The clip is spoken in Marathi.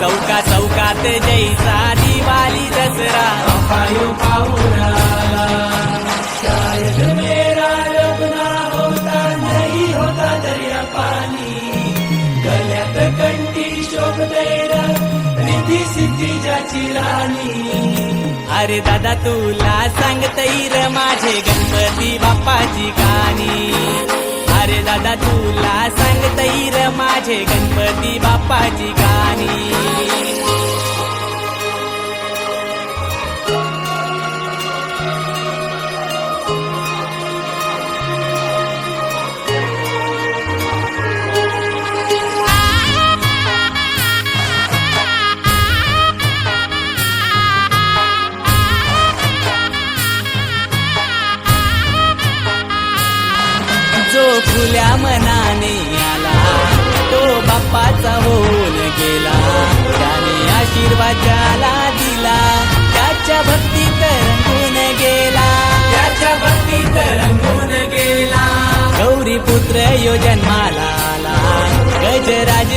चौका चौकात जैसा दिवाळी दसरा पायो पाहुणा शायद मेरा लग्न होता नहीं होता दर्या पाणी गल्यात कंठी शोभते रिधी सिद्धी ज्याची राणी अरे दादा तुला सांगतई र माझे गणपती बाप्पाची गाणी अरे दादा तुला सांगतई र माझे गणपती बाप्पाची गाणी जो खुल्या मनाने आला तो बाप्पाचा होऊन गेला त्याने आशीर्वाद ज्याला दिला त्याच्या भक्तीत रंगून गेला त्याच्या भक्तीत रंगून गेला गौरी पुत्र यो जन्माला आला गजराज